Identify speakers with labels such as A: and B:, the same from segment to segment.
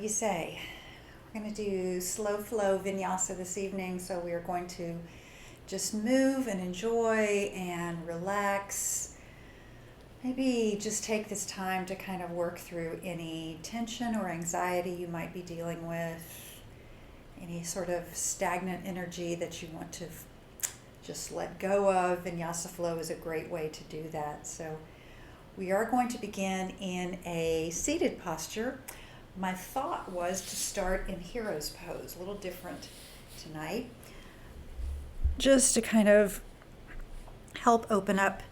A: you say? We're going to do slow flow vinyasa this evening, so we are going to just move and enjoy and relax. Maybe just take this time to kind of work through any tension or anxiety you might be dealing with, any sort of stagnant energy that you want to just let go of. Vinyasa flow is a great way to do that. So we are going to begin in a seated posture. My thought was to start in hero's pose, a little different tonight, just to kind of help open up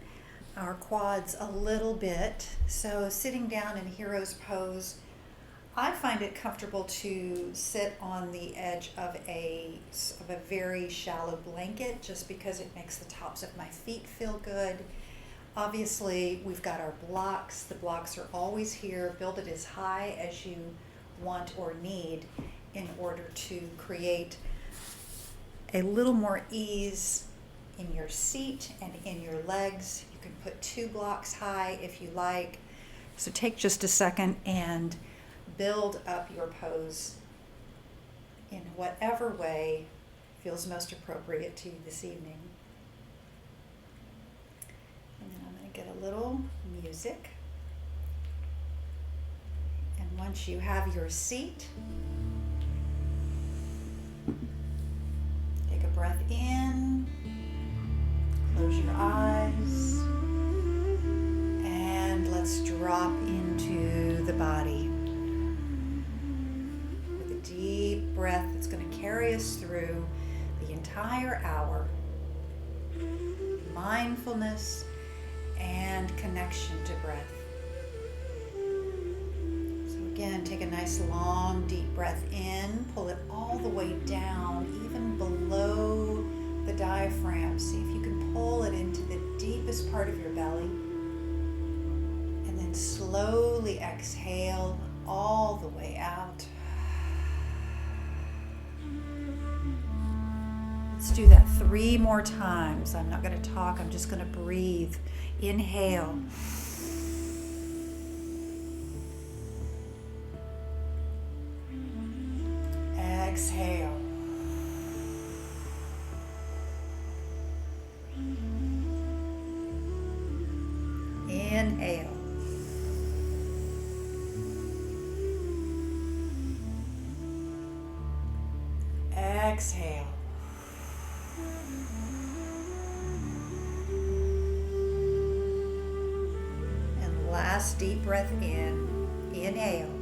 A: our quads a little bit. So sitting down in hero's pose, I find it comfortable to sit on the edge of a very shallow blanket, just because it makes the tops of my feet feel good. Obviously, we've got our blocks. The blocks are always here. Build it as high as you want or need in order to create a little more ease in your seat and in your legs. You can put 2 blocks high if you like. So take just a second and build up your pose in whatever way feels most appropriate to you this evening. And then I'm going to get a little music. And once you have your seat, take a breath in, close your eyes, and let's drop into the body with a deep breath that's going to carry us through the entire hour. Mindfulness and connection to breath. So again, take a nice long deep breath in, pull it all the way down, even below the diaphragm. See if you can pull it into the deepest part of your belly. And then slowly exhale all the way out. Let's do that 3 more times. I'm not going to talk, I'm just going to breathe. Inhale. Exhale. Inhale. Exhale. And last deep breath in. Inhale.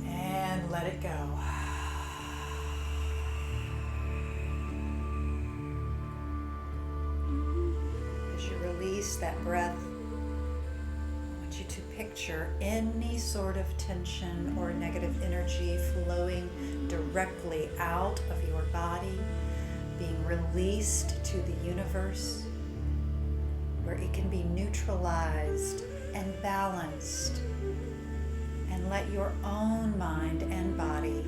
A: And let it go. As you release that breath, I want you to picture any sort of tension or negative energy flowing directly out of your body, being released to the universe, where it can be neutralized and balanced, and let your own mind and body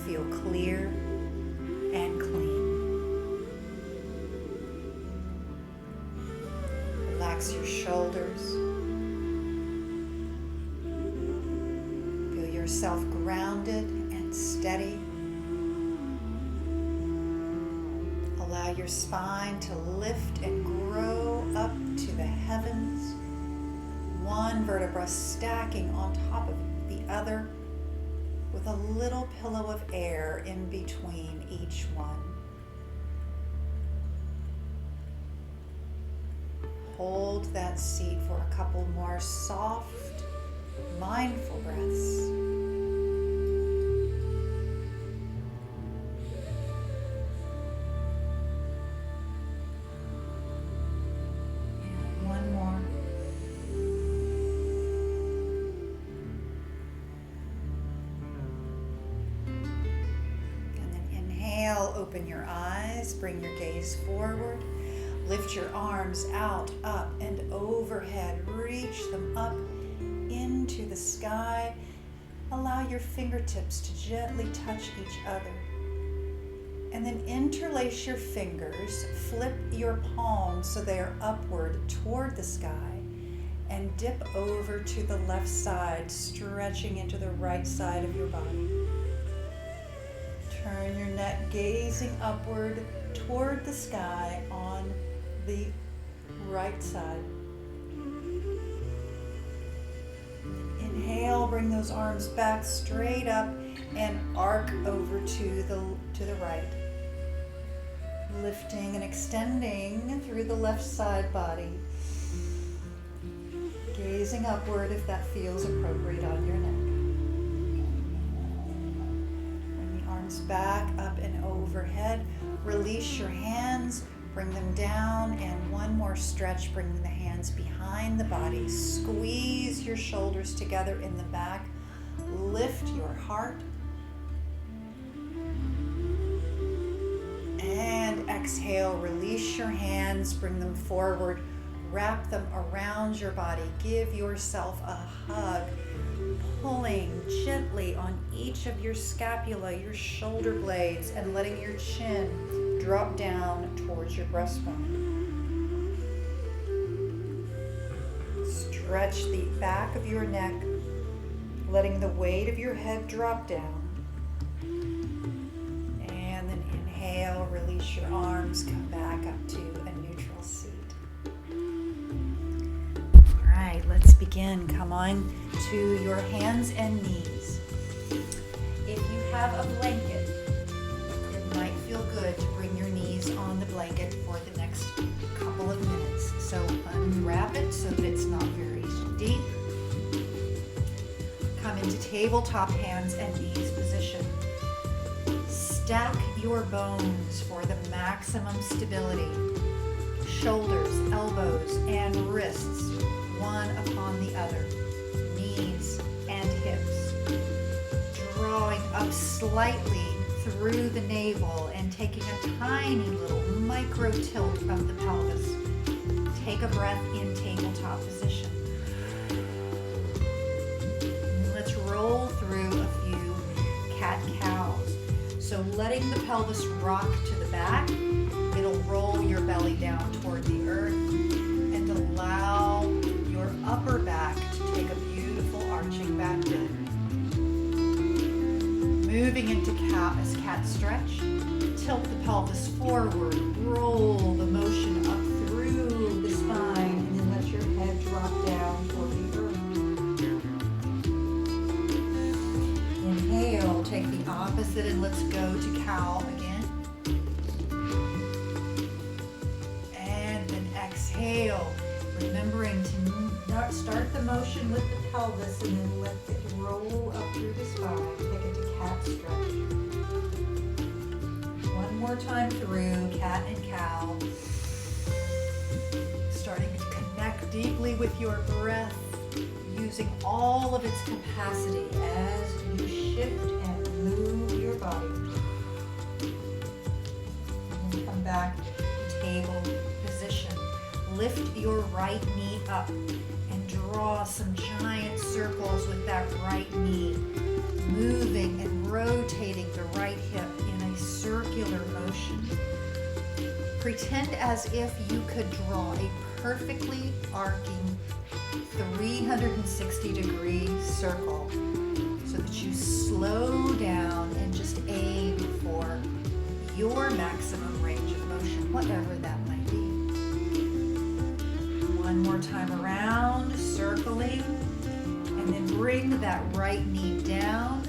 A: feel clear and clean. Relax your shoulders. Feel yourself grounded and steady. Allow your spine to lift and grow up to the heavens, one vertebra stacking on top of the other, with a little pillow of air in between each one. Hold that seat for a couple more soft, mindful breaths. And one more. And then inhale, open your eyes, bring your gaze forward. Lift your arms out, up, and overhead. Reach them up into the sky. Allow your fingertips to gently touch each other. And then interlace your fingers, flip your palms so they are upward toward the sky, and dip over to the left side, stretching into the right side of your body. Turn your neck, gazing upward toward the sky on the right side. Inhale, bring those arms back straight up and arc over to the right. Lifting and extending through the left side body. Gazing upward if that feels appropriate on your neck. Bring the arms back up and overhead. Release your hands, bring them down, and one more stretch, bringing the hands behind the body. Squeeze your shoulders together in the back. Lift your heart. And exhale, release your hands, bring them forward, wrap them around your body. Give yourself a hug, pulling gently on each of your scapula, your shoulder blades, and letting your chin drop down towards your breastbone. Stretch the back of your neck, letting the weight of your head drop down. Inhale, release your arms, come back up to a neutral seat. All right, let's begin. Come on to your hands and knees. If you have a blanket, it might feel good to bring your knees on the blanket for the next couple of minutes. So unwrap it so that it's not very deep. Come into tabletop hands and knees position. Stack your bones for the maximum stability. Shoulders, elbows, and wrists, one upon the other. Knees and hips. Drawing up slightly through the navel and taking a tiny little micro tilt of the pelvis. Take a breath in tabletop position. Let's roll through a few cat-cows. So letting the pelvis rock to the back, it'll roll your belly down toward the earth and allow your upper back to take a beautiful arching back bend. Moving into cat stretch, tilt the pelvis forward, roll the motion up through the spine, and then let your head drop down toward the earth. Inhale, take the opposite and let's go to cow again. And then exhale, remembering to start the motion with the pelvis and then let it roll up through the spine. Take it to cat stretch. One more time through cat and cow. Starting to connect deeply with your breath, using all of its capacity as you shift and move your body. And then come back to table position. Lift your right knee up and draw some giant circles with that right knee, moving and rotating the right hip in a circular motion. Pretend as if you could draw a perfectly arcing 360-degree circle so that you slow down and just aim for your maximum range of motion, whatever that might be. One more time around, circling, and then bring that right knee down,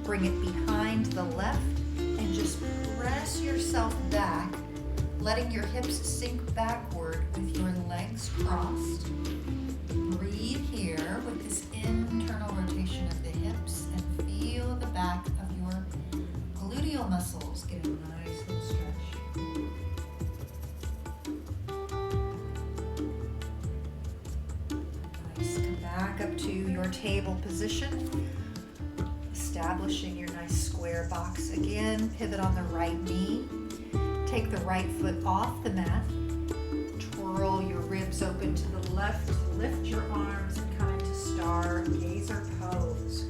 A: bring it behind the left, and just press yourself back, letting your hips sink backward with your legs crossed. Breathe here with this internal rotation of the hips and feel the back of your gluteal muscles get a nice little stretch. Nice. Come back up to your table position, establishing your nice square box again. Pivot on the right knee. Take the right foot off the mat. Twirl your ribs open to the left. Lift your arms and come into stargazer pose.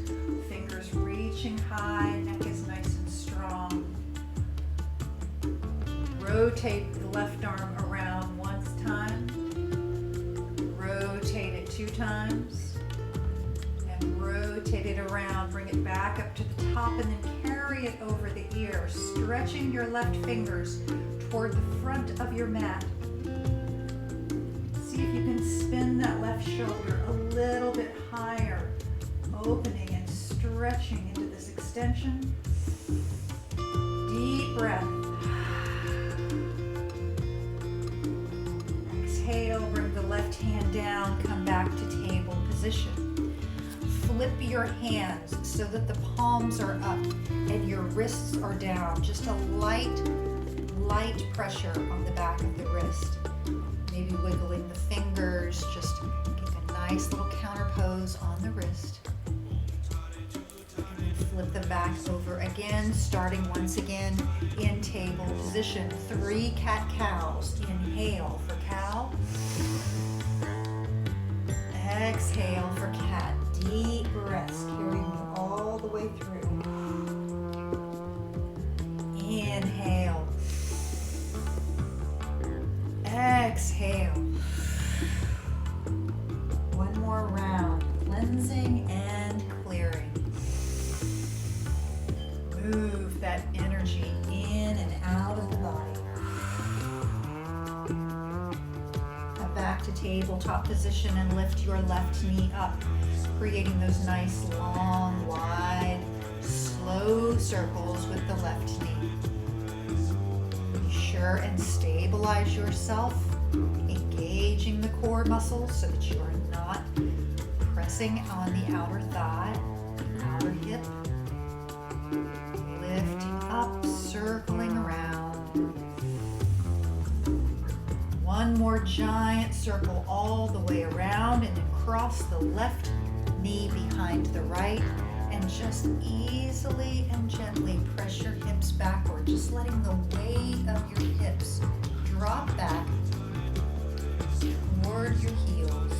A: Fingers reaching high, neck is nice and strong. rotate the left arm around one time, rotate it 2 times, and rotate it around. Bring it back up to the top and then carry it over the ear, stretching your left fingers toward the front of your mat. See if you can spin that left shoulder a little bit higher, opening and stretching into this extension. Deep breath. Exhale, bring the left hand down, come back to table position. Flip your hands so that the palms are up and your wrists are down. Just a light pressure on the back of the wrist. Maybe wiggling the fingers, just give a nice little counter pose on the wrist. And then flip them back over again, starting once again in table position. 3 cat-cows. Inhale for cow. Exhale for cat. Deep breaths, carrying you all the way through. Inhale. Exhale. One more round, cleansing and clearing. Move that energy in and out of the body. Come back to tabletop position and lift your left knee up, creating those nice, long, wide, slow circles with the left knee. Be sure and stabilize yourself, engaging the core muscles so that you are not pressing on the outer thigh, outer hip. Lifting up, circling around. One more giant circle all the way around, and then cross the left knee behind the right, and just easily and gently press your hips backward, just letting the weight of your hips drop back toward your heels.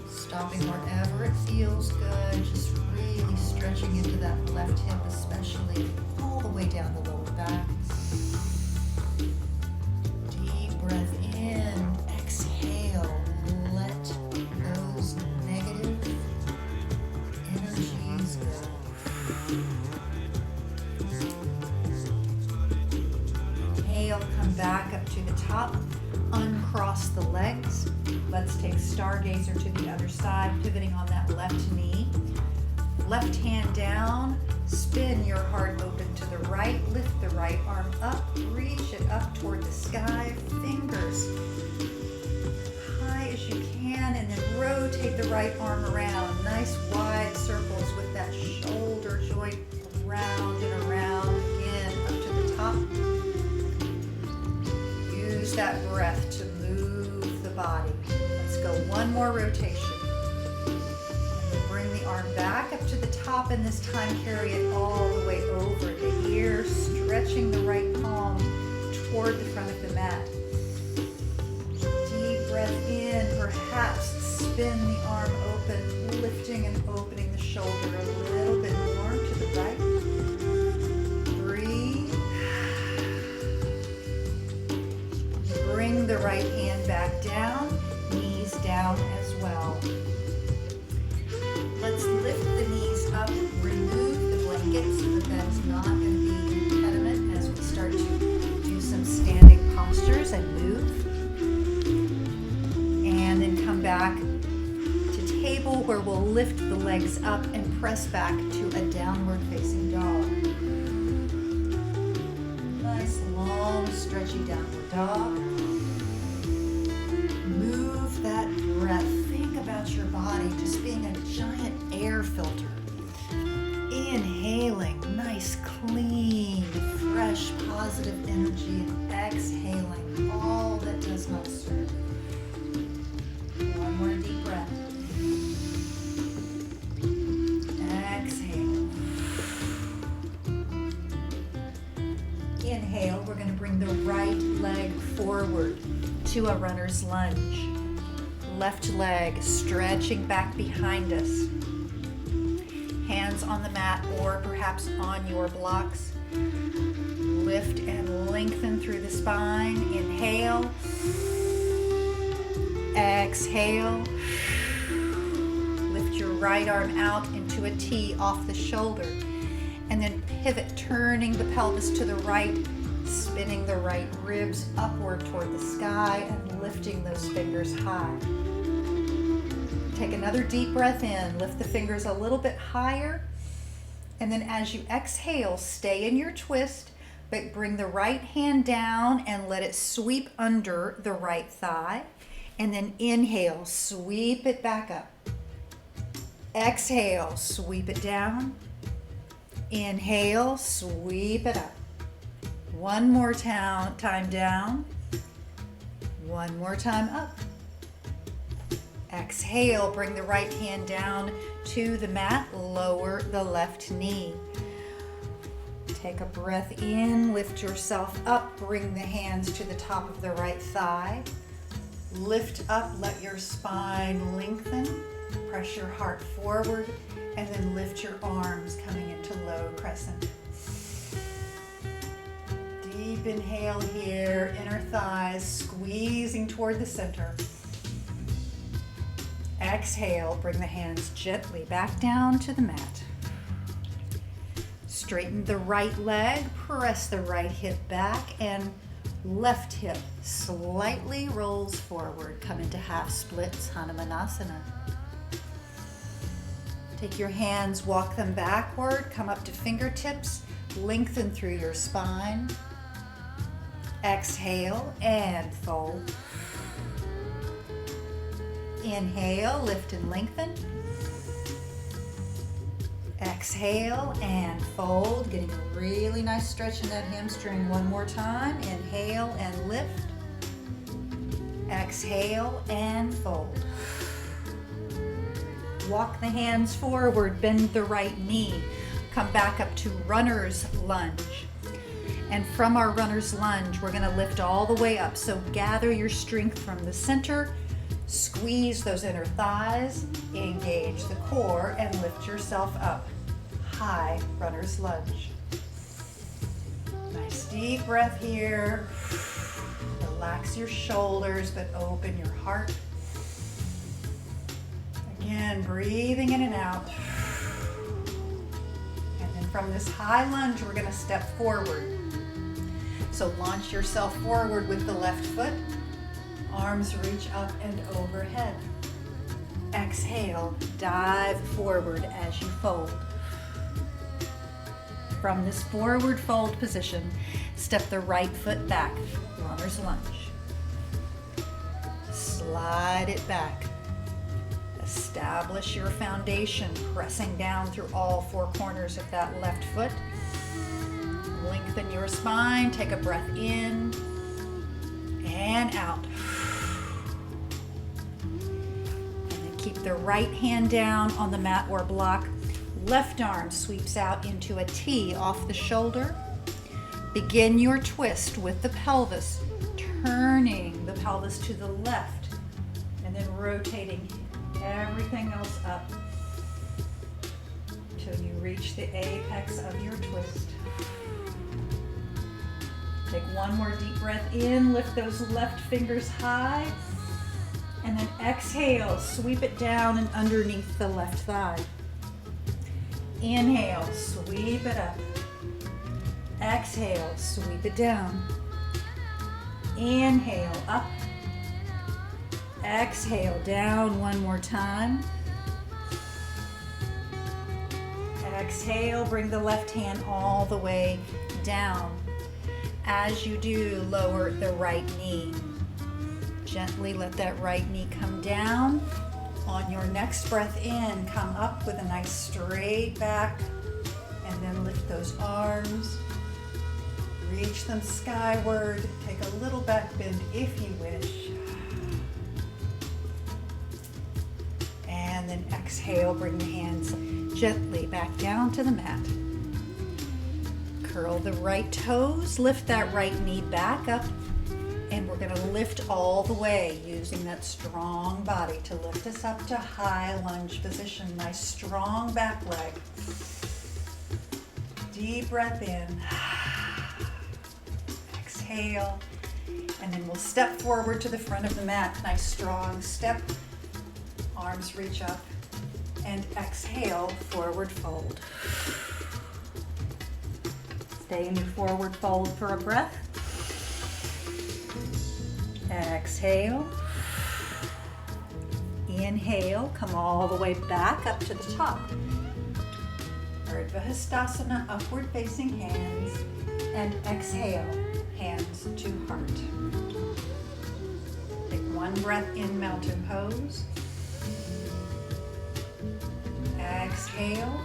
A: Stopping wherever it feels good, just really stretching into that left hip especially, all the way down the lower back. Deep breath in, exhale, let those negative energies go. Inhale, come back up to the top, uncross the legs. Let's take stargazer to the other side, pivoting on that left knee. Left hand down, spin your heart open to the right, lift the right arm up, reach it up toward the sky, fingers high as you can, and then rotate the right arm around. Nice wide circles with that shoulder joint around and around, again up to the top. Use that breath to move the body. Let's go one more rotation. Bring the arm back up to the top, and this time carry it all the way over the ear, stretching the right palm toward the front of the mat. Deep breath in, perhaps spin the arm open, lifting and opening the shoulder a little bit more to the right. Breathe. Bring the right hand back down, knees down as well. Let's lift the knees up, remove the blanket so that is not going to be an impediment as we start to do some standing postures and move. And then come back to table where we'll lift the legs up and press back to a downward facing dog. Nice long stretchy downward dog. Move that breath. Think about your body just being a giant air filter. Inhaling nice, clean, fresh, positive energy, and exhaling all that does not serve. One more deep breath. Exhale. Inhale, we're going to bring the right leg forward to a runner's lunge. Left leg stretching back behind us. Hands on the mat or perhaps on your blocks. Lift and lengthen through the spine. Inhale. Exhale. Lift your right arm out into a T off the shoulder. And then pivot, turning the pelvis to the right, spinning the right ribs upward toward the sky and lifting those fingers high. Take another deep breath in. Lift the fingers a little bit higher. And then as you exhale, stay in your twist, but bring the right hand down and let it sweep under the right thigh. And then inhale, sweep it back up. Exhale, sweep it down. Inhale, sweep it up. One more time down. One more time up. Exhale, bring the right hand down to the mat, lower the left knee. Take a breath in, lift yourself up, bring the hands to the top of the right thigh. Lift up, let your spine lengthen, press your heart forward, and then lift your arms coming into low crescent. Deep inhale here, inner thighs squeezing toward the center. Exhale, bring the hands gently back down to the mat. Straighten the right leg, press the right hip back, and left hip slightly rolls forward. Come into half splits, Hanumanasana. Take your hands, walk them backward, come up to fingertips, lengthen through your spine. Exhale and fold. Inhale, lift and lengthen. Exhale and fold, getting a really nice stretch in that hamstring. One more time. Inhale and lift. Exhale and fold. Walk the hands forward, bend the right knee. Come back up to runner's lunge. And from our runner's lunge, we're going to lift all the way up. So gather your strength from the center, squeeze those inner thighs, engage the core, and lift yourself up. High runner's lunge. Nice deep breath here. Relax your shoulders, but open your heart. Again, breathing in and out. And then from this high lunge, we're going to step forward. So launch yourself forward with the left foot. Arms reach up and overhead. Exhale, dive forward as you fold. From this forward fold position, step the right foot back, runner's lunge. Slide it back. Establish your foundation, pressing down through all four corners of that left foot. Lengthen your spine, take a breath in and out. And then keep the right hand down on the mat or block. Left arm sweeps out into a T off the shoulder. Begin your twist with the pelvis, turning the pelvis to the left and then rotating everything else up till you reach the apex of your twist. Take one more deep breath in, lift those left fingers high, and then exhale, sweep it down and underneath the left thigh. Inhale, sweep it up. Exhale, sweep it down. Inhale, up. Exhale, down one more time. Exhale, bring the left hand all the way down. As you do, lower the right knee. Gently let that right knee come down. On your next breath in, come up with a nice straight back, and then lift those arms. Reach them skyward. Take a little back bend if you wish. And then exhale, bring the hands gently back down to the mat. Curl the right toes, lift that right knee back up, and we're going to lift all the way using that strong body to lift us up to high lunge position. Nice strong back leg. deep breath in. Exhale. And then we'll step forward to the front of the mat. Nice strong step. Arms reach up. And exhale, forward fold. Stay in your forward fold for a breath. Exhale. Inhale, come all the way back up to the top. Urdhva Hastasana, upward facing hands. And exhale, hands to heart. Take one breath in, mountain pose. Exhale.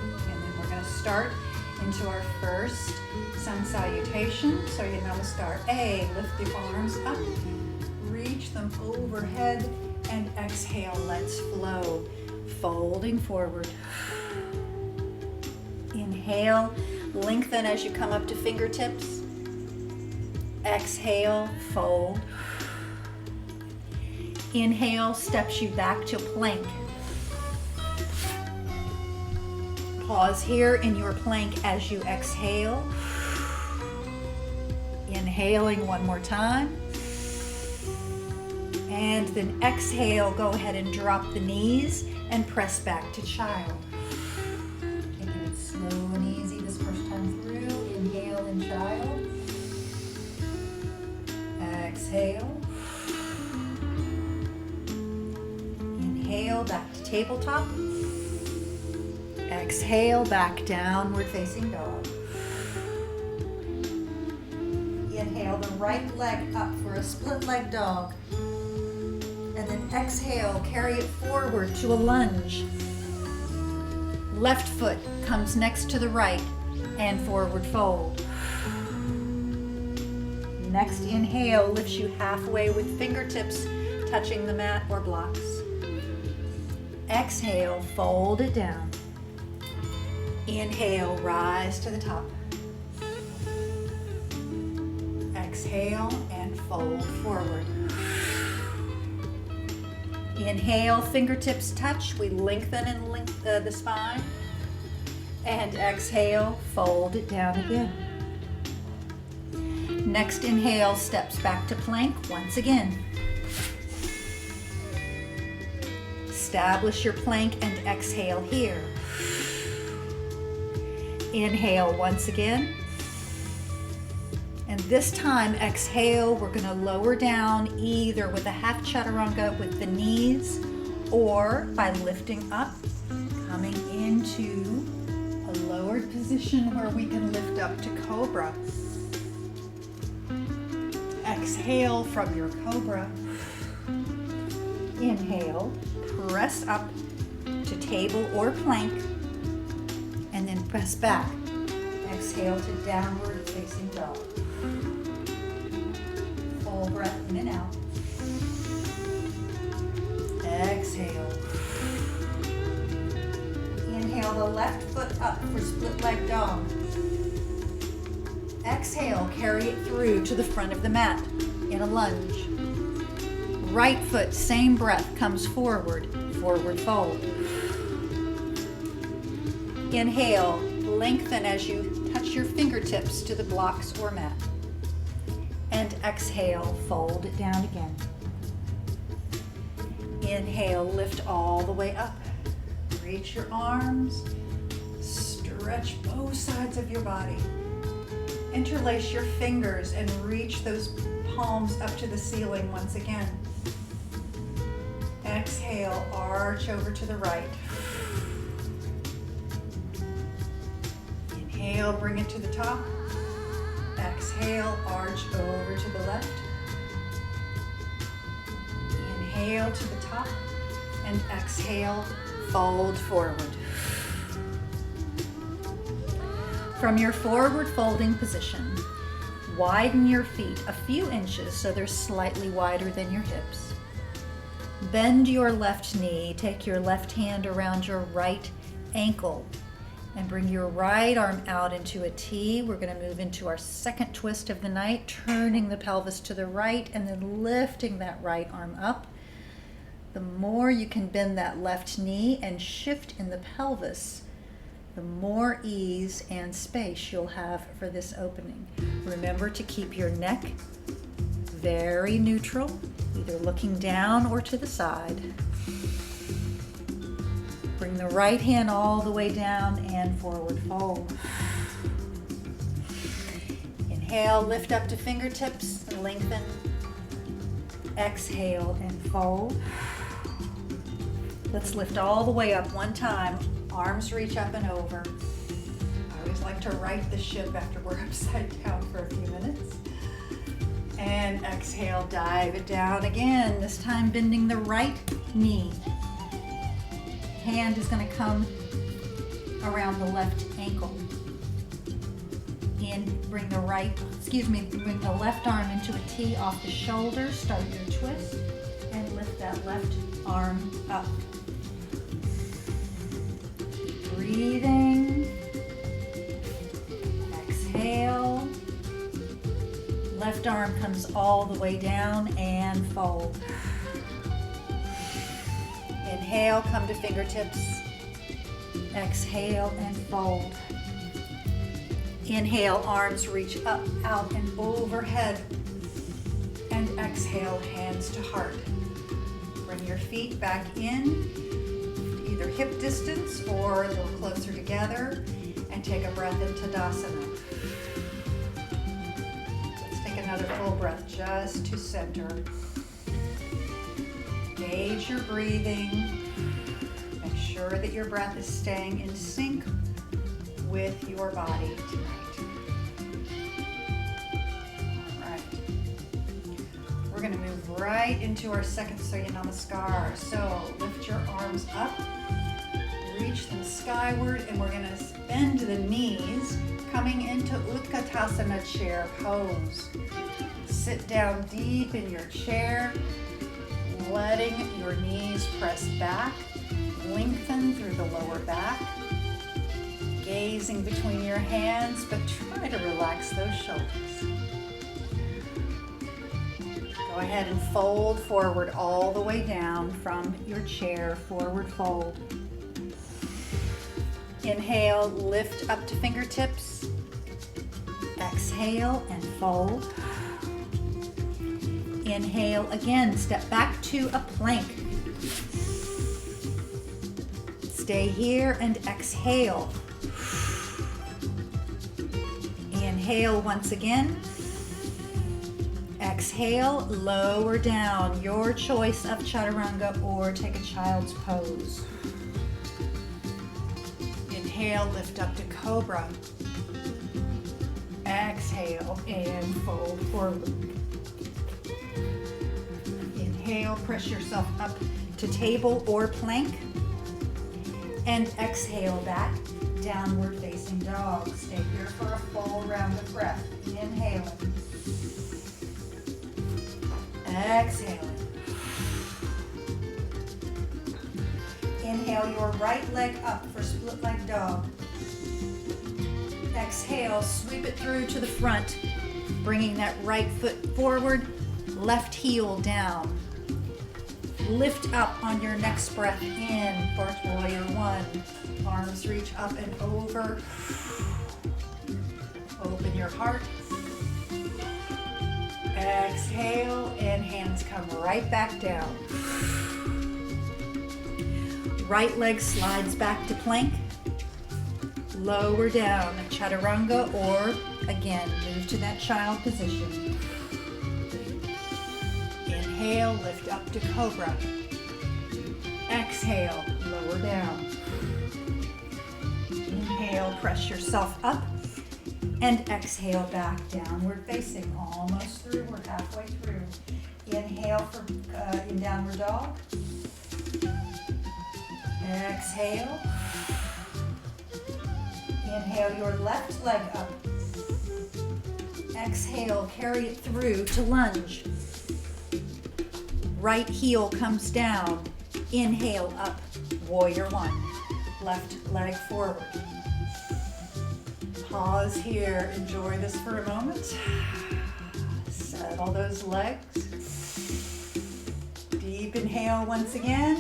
A: And then we're going to start into our first sun salutation. So you namaskar A, lift the arms up, reach them overhead, and exhale, let's flow. Folding forward. Inhale, lengthen as you come up to fingertips. Exhale, fold. Inhale, steps you back to plank. Pause here in your plank as you exhale. Inhaling one more time. And then exhale, go ahead and drop the knees and press back to child. Taking it slow and easy this first time through. Inhale in child. Exhale. Inhale, back to tabletop. Exhale, back downward facing dog. Inhale the right leg up for a split leg dog. And then exhale, carry it forward to a lunge. Left foot comes next to the right and forward fold. Next inhale lifts you halfway with fingertips touching the mat or blocks. Exhale, fold it down. Inhale, rise to the top. Exhale and fold forward. Inhale, fingertips touch. We lengthen and the spine. And exhale, fold it down again. Next inhale, steps back to plank once again. Establish your plank and exhale here. Inhale once again. And this time, exhale, we're going to lower down either with a half chaturanga with the knees or by lifting up, coming into a lowered position where we can lift up to cobra. Exhale from your cobra. Inhale, press up to table or plank, and then press back. Exhale to downward facing dog. Full breath in and out. Exhale. Inhale the left foot up for split leg dog. Exhale, carry it through to the front of the mat in a lunge. Right foot, same breath, comes forward, forward fold. Inhale, lengthen as you touch your fingertips to the blocks or mat. And exhale, fold it down again. Inhale, lift all the way up. Reach your arms, stretch both sides of your body. Interlace your fingers and reach those palms up to the ceiling once again. Exhale, arch over to the right. Inhale, bring it to the top. Exhale, arch over to the left. Inhale to the top and exhale, fold forward. From your forward folding position, widen your feet a few inches so they're slightly wider than your hips. Bend your left knee, take your left hand around your right ankle and bring your right arm out into a T. We're going to move into our second twist of the night, turning the pelvis to the right and then lifting that right arm up. The more you can bend that left knee and shift in the pelvis, the more ease and space you'll have for this opening. Remember to keep your neck very neutral, either looking down or to the side. Bring the right hand all the way down and forward fold. Inhale, lift up to fingertips, lengthen. Exhale and fold. Let's lift all the way up one time. Arms reach up and over. I always like to right the ship after we're upside down for a few minutes. And exhale, dive it down again, this time bending the right knee. Hand is going to come around the left ankle. Bring the left arm into a T off the shoulder. Start your twist and lift that left arm up. Breathing. Exhale. Left arm comes all the way down and fold. Inhale, come to fingertips. Exhale and fold. Inhale, arms reach up, out, and overhead. And exhale, hands to heart. Bring your feet back in, either hip distance or a little closer together, and take a breath in Tadasana. Let's take another full breath just to center. Gauge your breathing. Make sure that your breath is staying in sync with your body tonight. All right. We're going to move right into our second Surya Namaskar. So lift your arms up, reach them skyward, and we're going to bend the knees, coming into Utkatasana chair pose. Sit down deep in your chair, letting your knees press back, lengthen through the lower back. Gazing between your hands, but try to relax those shoulders. Go ahead and fold forward all the way down from your chair, forward fold. Inhale, lift up to fingertips. Exhale and fold. Inhale again, step back to a plank. Stay here and exhale. Inhale once again. Exhale, lower down. Your choice of chaturanga or take a child's pose. Inhale, lift up to cobra. Exhale and fold forward. Inhale, press yourself up to table or plank. And exhale back. Downward facing dog. Stay here for a full round of breath. Inhaling. Exhaling. Inhale your right leg up for split leg dog. Exhale, sweep it through to the front, bringing that right foot forward, left heel down. Lift up on your next breath in for warrior one. Arms reach up and over. Open your heart. Exhale, and hands come right back down. Right leg slides back to plank. Lower down, chaturanga, or again, move to that child position. Inhale, lift up to cobra. Exhale, lower down. Inhale, press yourself up. And exhale back, downward facing, almost through, we're halfway through. Inhale in downward dog. Exhale. Inhale your left leg up. Exhale, carry it through to lunge. Right heel comes down. Inhale up, warrior one. Left leg forward. Pause here, enjoy this for a moment. Settle those legs. Deep inhale once again,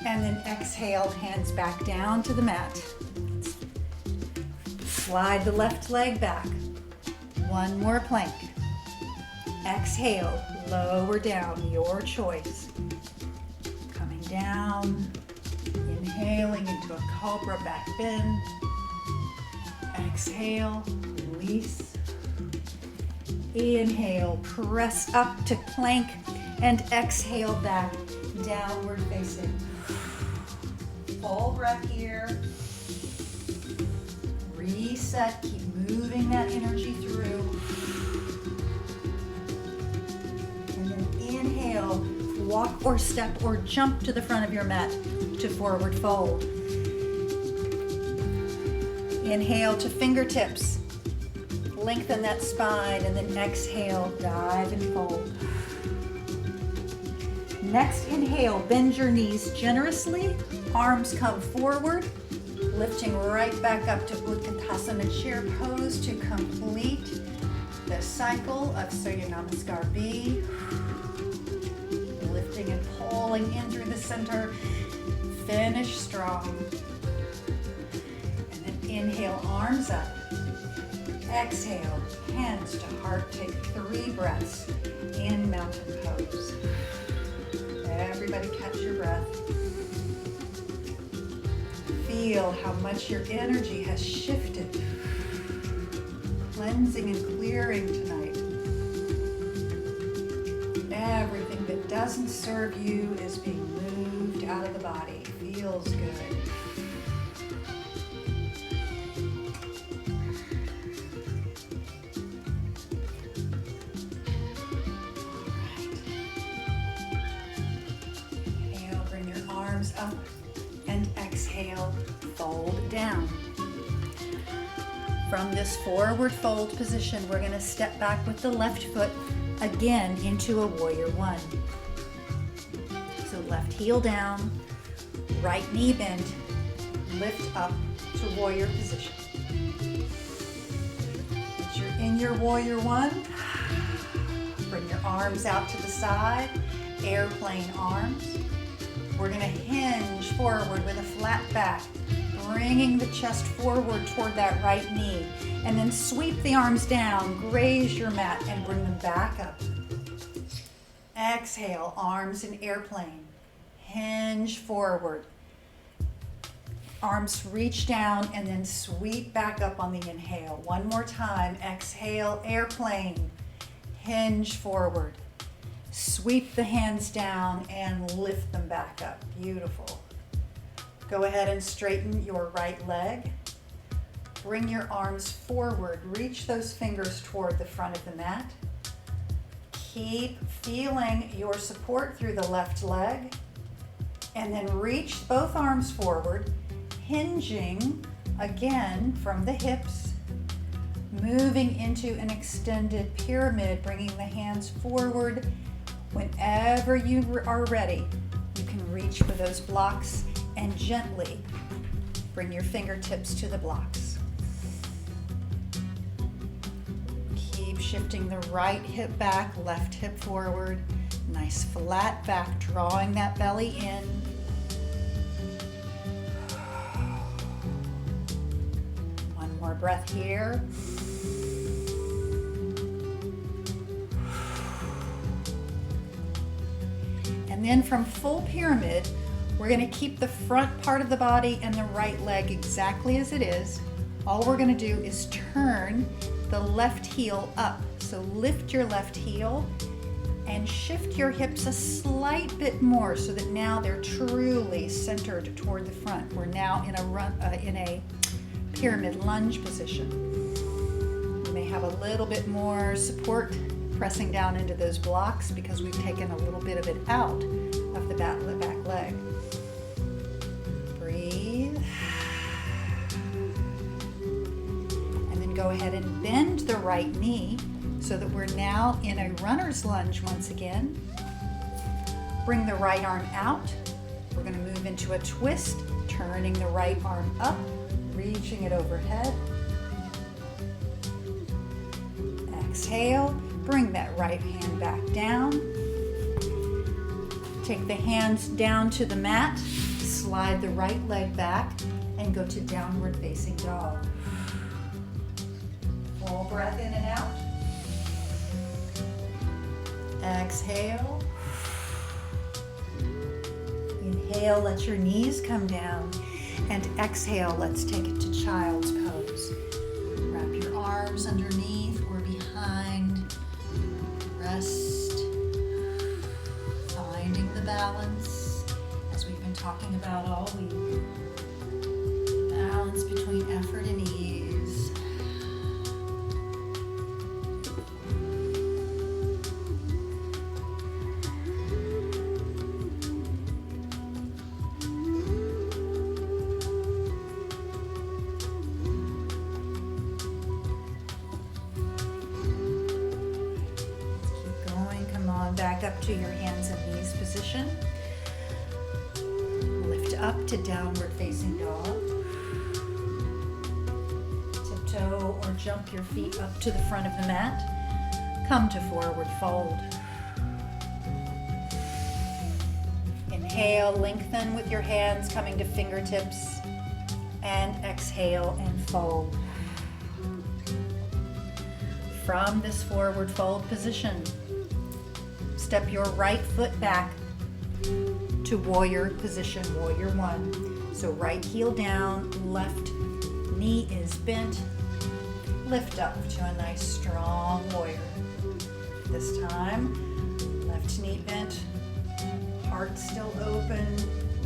A: and then exhale, hands back down to the mat. Slide the left leg back. One more plank. Exhale, lower down, your choice. Coming down, inhaling into a cobra back bend. Exhale, release. Inhale, press up to plank, and exhale back, downward facing. Full breath here. Reset, keep moving that energy through. And then inhale, walk or step or jump to the front of your mat to forward fold. Inhale to fingertips. Lengthen that spine, and then exhale, dive and fold. Next inhale, bend your knees generously. Arms come forward, lifting right back up to Utkatasana chair pose to complete the cycle of Surya Namaskar B. Lifting and pulling in through the center. Finish strong. And then inhale, arms up. Exhale, hands to heart. Take 3 breaths in mountain pose. Everybody catch your breath. Feel how much your energy has shifted. Cleansing and clearing tonight. Everything that doesn't serve you is being moved out of the body. Feels good. Up and exhale, fold down. From this forward fold position, we're going to step back with the left foot again into a warrior one. So left heel down, right knee bent, lift up to warrior position. Once you're in your warrior one, bring your arms out to the side, airplane arms. We're going to hinge forward with a flat back, bringing the chest forward toward that right knee, and then sweep the arms down, graze your mat, and bring them back up. Exhale, arms in airplane, hinge forward. Arms reach down and then sweep back up on the inhale. One more time, exhale, airplane, hinge forward. Sweep the hands down and lift them back up. Beautiful. Go ahead and straighten your right leg. Bring your arms forward. Reach those fingers toward the front of the mat. Keep feeling your support through the left leg. And then reach both arms forward, hinging again from the hips. Moving into an extended pyramid, bringing the hands forward. Whenever you are ready, you can reach for those blocks and gently bring your fingertips to the blocks. Keep shifting the right hip back, left hip forward. Nice flat back, drawing that belly in. One more breath here. And then from full pyramid, we're going to keep the front part of the body and the right leg exactly as it is. All we're going to do is turn the left heel up. So lift your left heel and shift your hips a slight bit more so that now they're truly centered toward the front. We're now in a pyramid lunge position. You may have a little bit more support pressing down into those blocks because we've taken a little bit of it out of the back leg. Breathe. And then go ahead and bend the right knee so that we're now in a runner's lunge once again. Bring the right arm out. We're going to move into a twist, turning the right arm up, reaching it overhead. Exhale. Bring that right hand back down. Take the hands down to the mat, slide the right leg back, and go to downward facing dog. Full breath in and out. Exhale. Inhale, let your knees come down. And exhale, let's take it to child's pose. Wrap your arms underneath or behind. Rest. Finding the balance, as we've been talking about all week. Balance between effort and ease. Back up to your hands and knees position. Lift up to downward facing dog. Tiptoe or jump your feet up to the front of the mat. Come to forward fold. Inhale, lengthen with your hands coming to fingertips. And exhale and fold. From this forward fold position, step your right foot back to warrior position, warrior one. So right heel down, left knee is bent. Lift up to a nice strong warrior. This time, left knee bent, heart still open,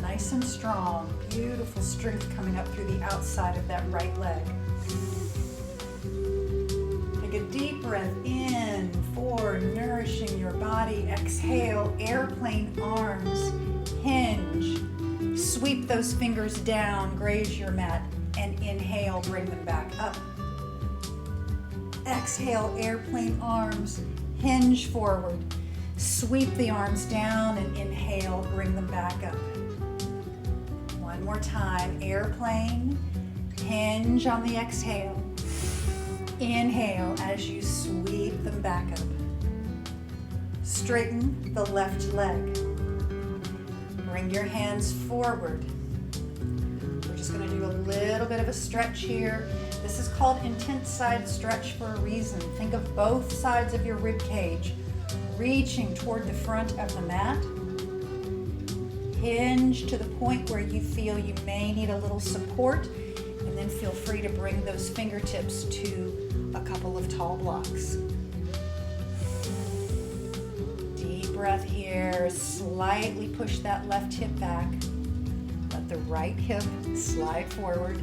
A: nice and strong. Beautiful strength coming up through the outside of that right leg. Take a deep breath in for nourishing your body. Exhale, airplane arms, hinge. Sweep those fingers down, graze your mat, and inhale, bring them back up. Exhale, airplane arms, hinge forward. Sweep the arms down and inhale, bring them back up. One more time, airplane, hinge on the exhale. Inhale as you sweep them back up. Straighten the left leg. Bring your hands forward. We're just going to do a little bit of a stretch here. This is called intense side stretch for a reason. Think of both sides of your rib cage reaching toward the front of the mat. Hinge to the point where you feel you may need a little support, and then feel free to bring those fingertips to a couple of tall blocks. Deep breath here. Slightly push that left hip back. Let the right hip slide forward.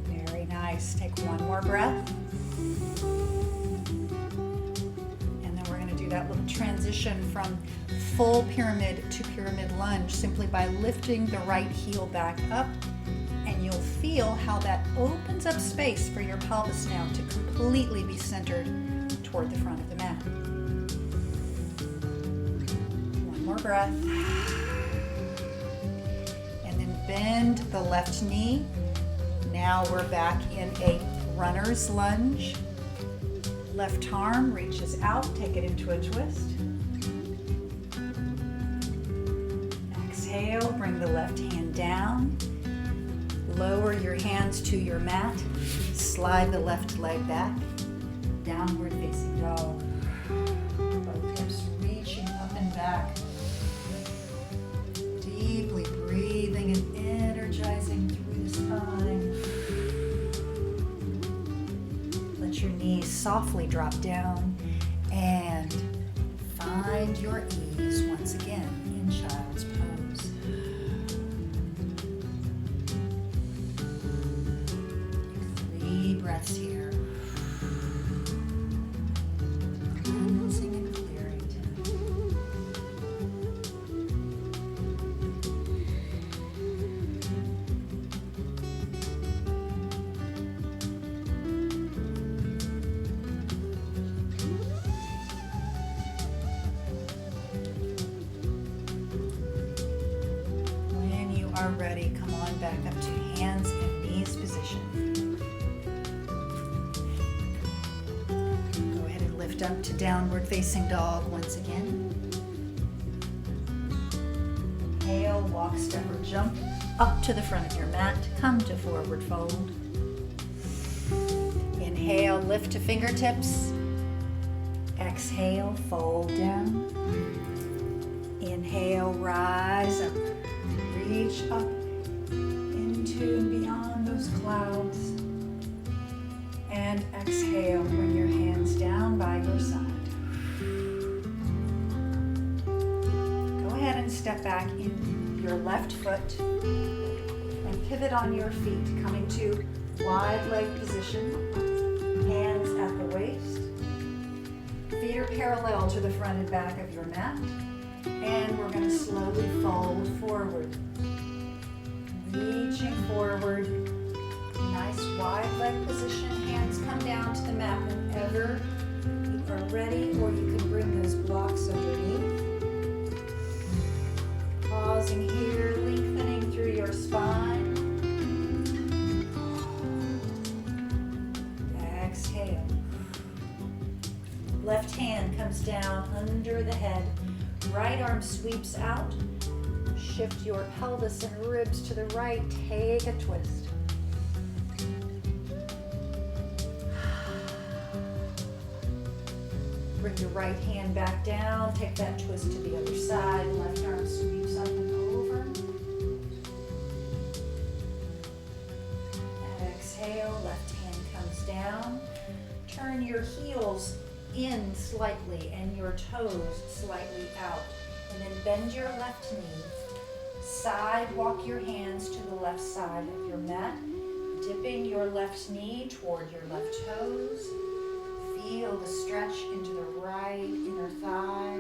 A: Very nice. Take one more breath. And then we're going to do that little transition from full pyramid to pyramid lunge simply by lifting the right heel back up. And you'll feel how that opens up space for your pelvis now to completely be centered toward the front of the mat. One more breath. And then bend the left knee. Now we're back in a runner's lunge. Left arm reaches out, take it into a twist. Exhale, bring the left hand down. Lower your hands to your mat. Slide the left leg back. Downward facing dog. Both hips reaching up and back. Deeply breathing and energizing through the spine. Let your knees softly drop down and find your ease once again in child's pose. 3 breaths here. Cleansing and clearing When you are ready, come on back up to hands and knees position. Go ahead and lift up to downward facing dog once again. Inhale, walk, step, or jump up to the front of your mat. Come to forward fold. Inhale, lift to fingertips. Exhale, fold down. Inhale, rise up. Reach up into and beyond those clouds. And exhale, bring your hands down by your side. Go ahead and step back in your left foot and pivot on your feet, coming to wide leg position, hands at the waist. Feet are parallel to the front and back of your mat. And we're going to slowly fold forward. Reaching forward. Nice wide leg position. Hands come down to the mat whenever you are ready, or you can bring those blocks underneath. Pausing here, lengthening through your spine. Exhale. Left hand comes down under the head. Right arm sweeps out. Shift your pelvis and ribs to the right. Take a twist. Bring your right hand back down. Take that twist to the other side. Left arm sweeps up and over. Exhale. Left hand comes down. Turn your heels in slightly and your toes slightly out. And then bend your left knee. Side walk your hands to the left side of your mat. Dipping your left knee toward your left toes. Feel the stretch into the right inner thigh.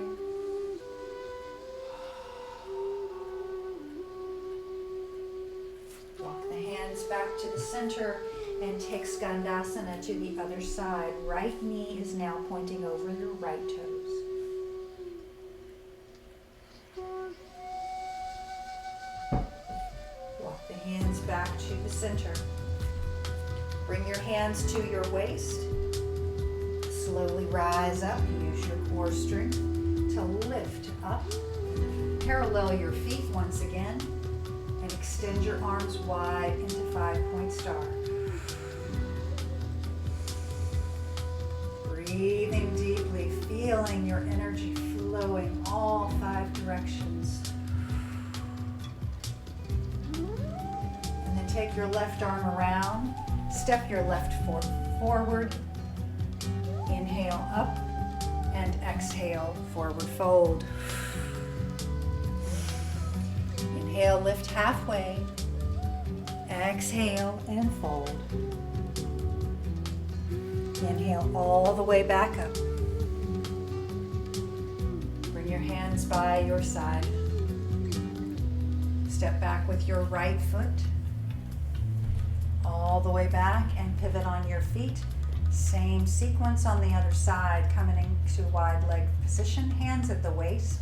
A: Walk the hands back to the center and take Skandasana to the other side. Right knee is now pointing over your right toes. Walk the hands back to the center. Bring your hands to your waist. Slowly rise up. Use your core strength to lift up. Parallel your feet once again and extend your arms wide into 5-point star. Breathing deeply, feeling your energy flowing all 5 directions. And then take your left arm around. Step your left foot forward. Inhale up and exhale, forward fold. Inhale, lift halfway. Exhale and fold. Inhale all the way back up. Bring your hands by your side. Step back with your right foot. All the way back and pivot on your feet. Same sequence on the other side, coming into wide leg position, hands at the waist.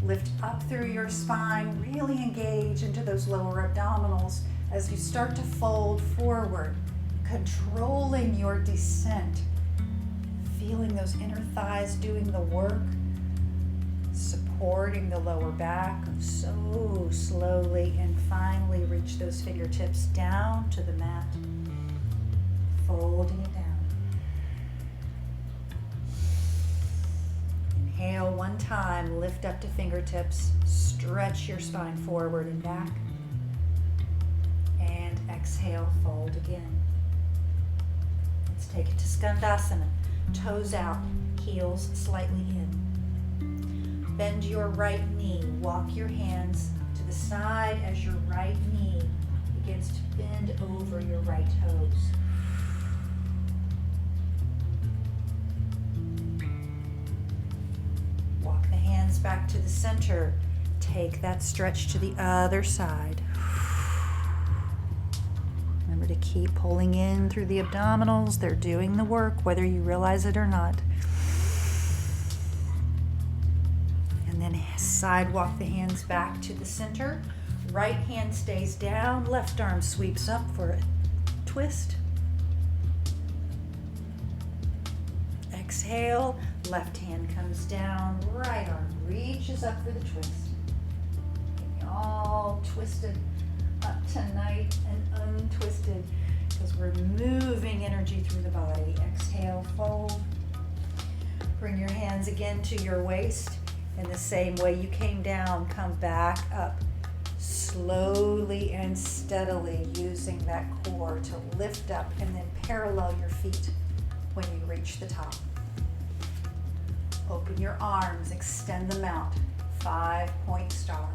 A: Lift up through your spine, really engage into those lower abdominals as you start to fold forward, controlling your descent, feeling those inner thighs doing the work, supporting the lower back so slowly, and finally reach those fingertips down to the mat, folding it down. Inhale one time, lift up to fingertips, stretch your spine forward and back, and exhale, fold again. Let's take it to Skandasana. Toes out, heels slightly in. Bend your right knee, walk your hands to the side as your right knee begins to bend over your right toes. Walk the hands back to the center. Take that stretch to the other side. Remember to keep pulling in through the abdominals. They're doing the work, whether you realize it or not. And then side walk the hands back to the center. Right hand stays down. Left arm sweeps up for a twist. Exhale. Left hand comes down. Right arm reaches up for the twist. all twisted up tonight and untwisted because we're moving energy through the body. Exhale, fold. Bring your hands again to your waist. In the same way you came down, come back up slowly and steadily, using that core to lift up and then parallel your feet when you reach the top. Open your arms, extend them out. 5-point star.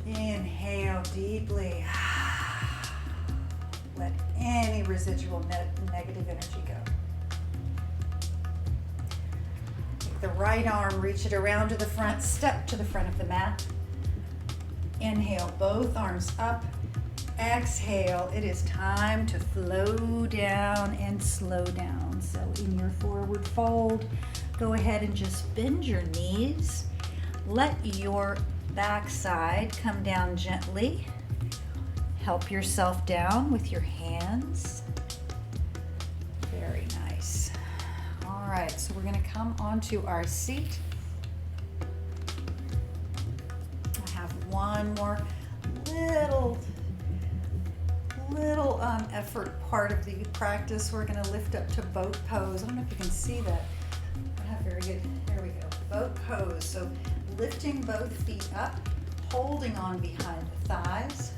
A: Inhale deeply. Let any residual negative energy go. Take the right arm, reach it around to the front, step to the front of the mat. Inhale, both arms up. Exhale, it is time to flow down and slow down. So in your forward fold, go ahead and just bend your knees. Let your backside come down gently. Help yourself down with your hands. Very nice. All right, so we're going to come onto our seat. I have one more little effort part of the practice. We're going to lift up to boat pose. I don't know if you can see that. Very good. There we go. Boat pose. So lifting both feet up, holding on behind the thighs,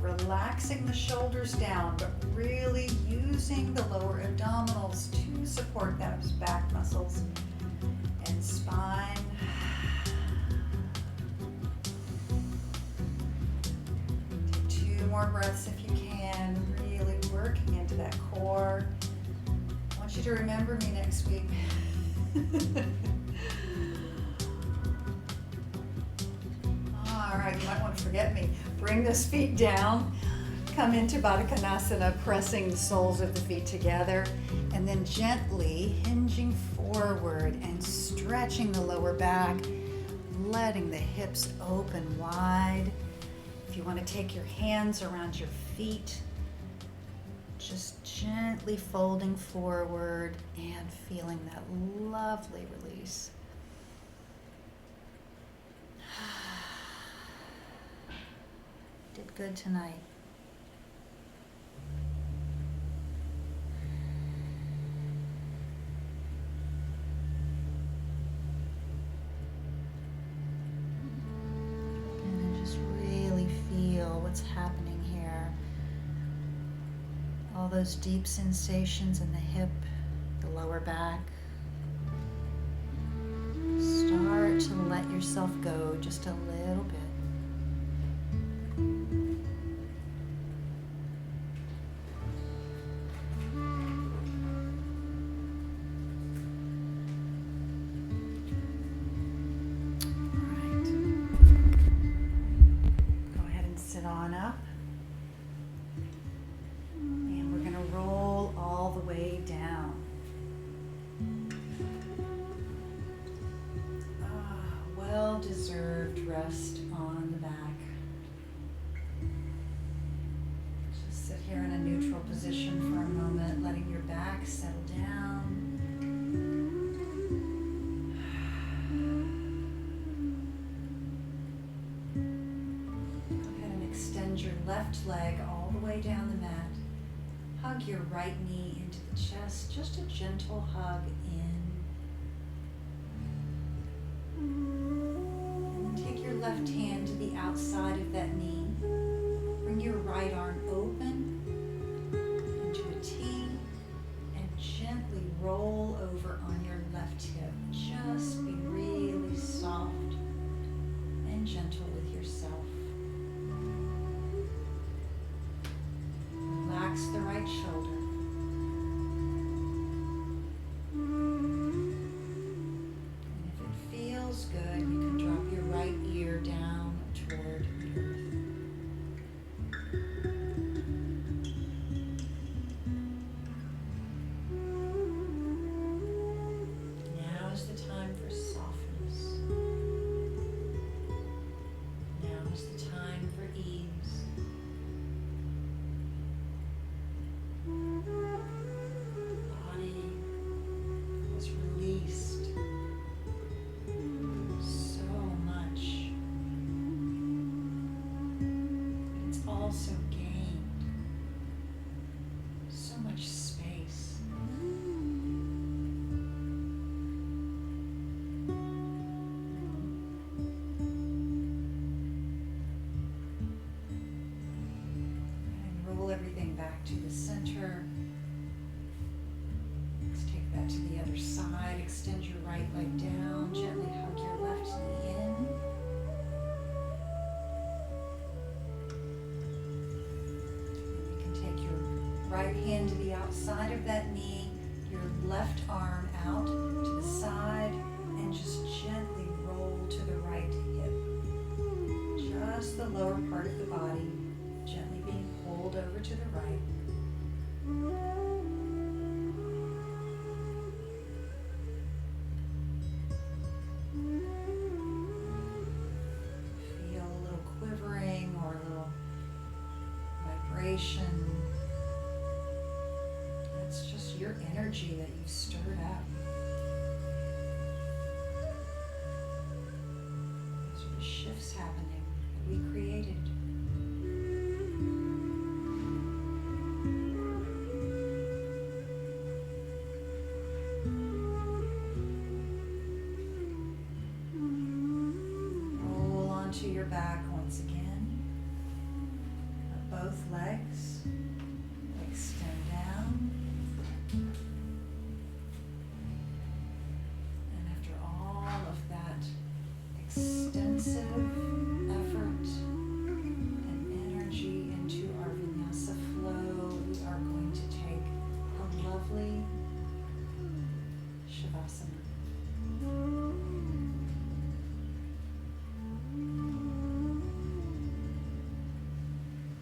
A: relaxing the shoulders down, but really using the lower abdominals to support those back muscles and spine. Take 2 more breaths if you can, really working into that core. I want you to remember me next week. All right, you might want to forget me. Bring those feet down. Come into Baddha Konasana, pressing the soles of the feet together, and then gently hinging forward and stretching the lower back, letting the hips open wide. If you want to take your hands around your feet, just gently folding forward and feeling that lovely release. Did good tonight. And then just really feel what's happening here. All those deep sensations in the hip, the lower back. Start to let yourself go just a little bit. Well-deserved rest on the back. Just sit here in a neutral position for a moment, letting your back settle down. Go ahead and extend your left leg all the way down the mat. Hug your right knee into the chest, just a gentle hug in. Left hand to the outside of that knee. Bring your right arm open into a T and gently roll over on your left hip. Just be really soft and gentle with yourself. Relax the right shoulder. Good. You can drop your right ear down toward the earth. Now is the time for right hand to the outside of that knee, your left arm out to the side, and just gently roll to the right hip. Just the lower part of the body gently being pulled over to the right. Feel a little quivering or a little vibration. That's just your energy that you've stirred up. Those are the shifts happening that we created. Roll onto your back once again. Both legs. Extend down. And after all of that extensive effort and energy into our Vinyasa flow, we are going to take a lovely Shavasana.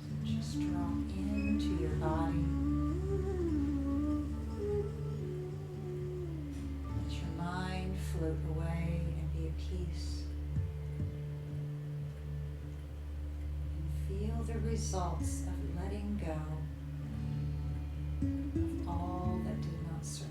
A: So just drop into your body. Let your mind float away and be at peace. And feel the results of letting go of all that did not serve.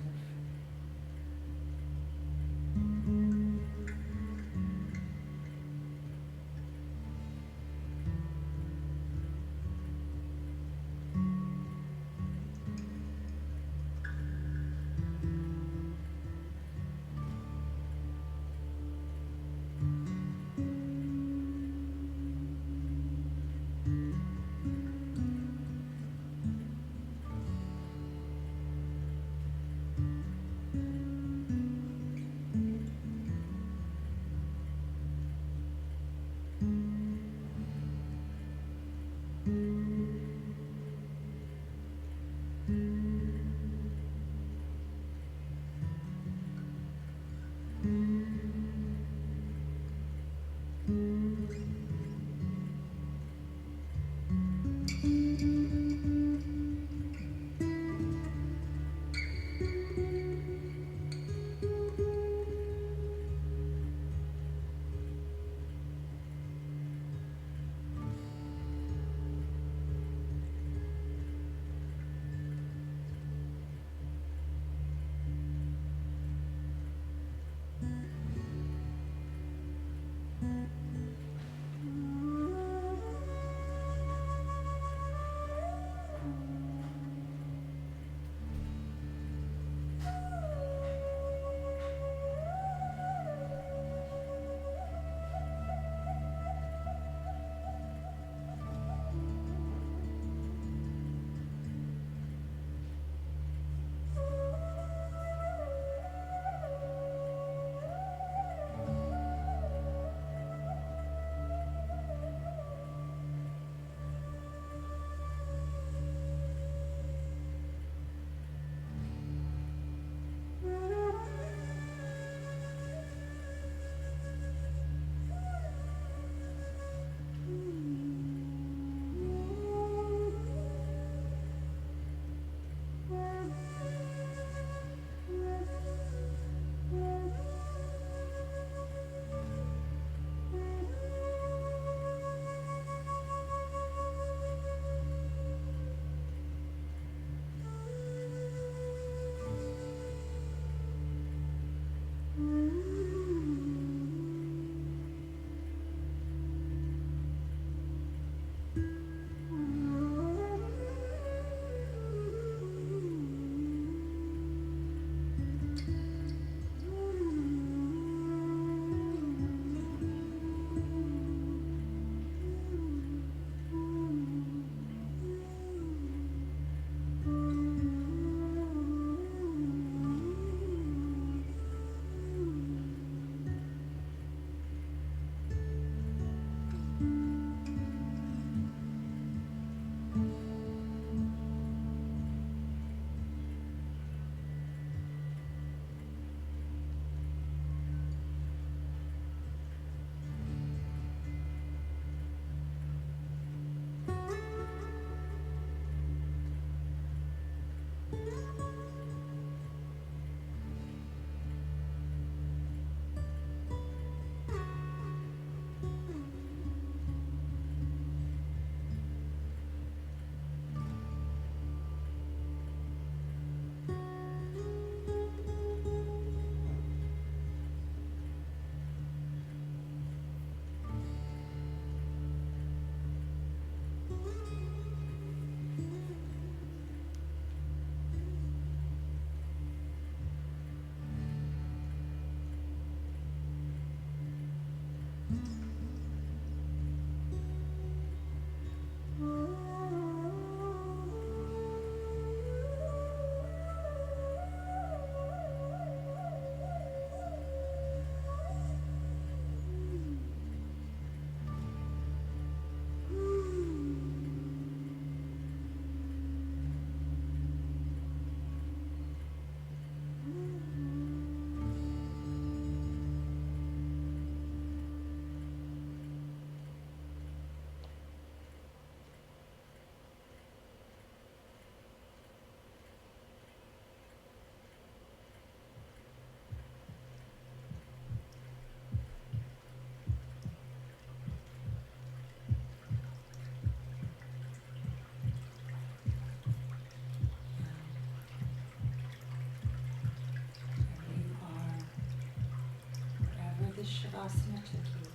A: took you.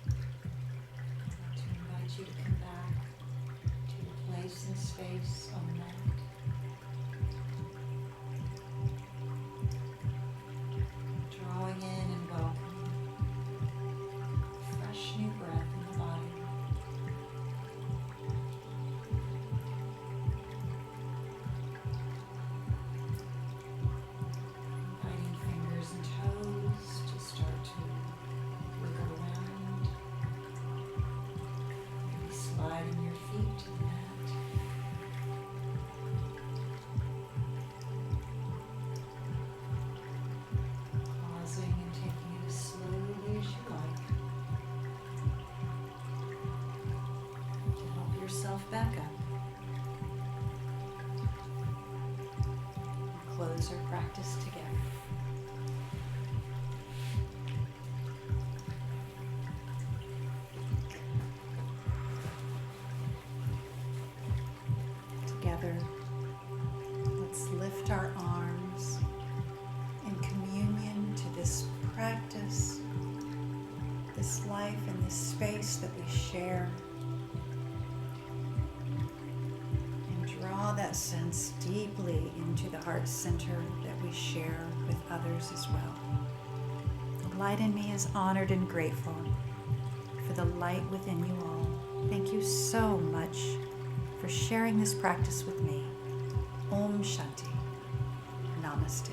A: I'd like to invite you to come back to your place and space on the mat. Drawing in and welcoming fresh new breath in the body. Inviting fingers and toes to start to wiggle around. Maybe sliding your feet to the mat. Pausing and taking it as slowly as you like to help yourself back up. And close our practice together. Together, let's lift our arms in communion to this practice, this life and this space that we share. And draw that sense deeply into the heart center that we share with others as well. The light in me is honored and grateful for the light within you all. Thank you so much for sharing this practice with me. Om Shanti. Namaste.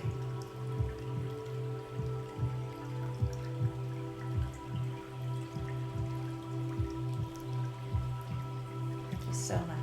A: Thank you so much.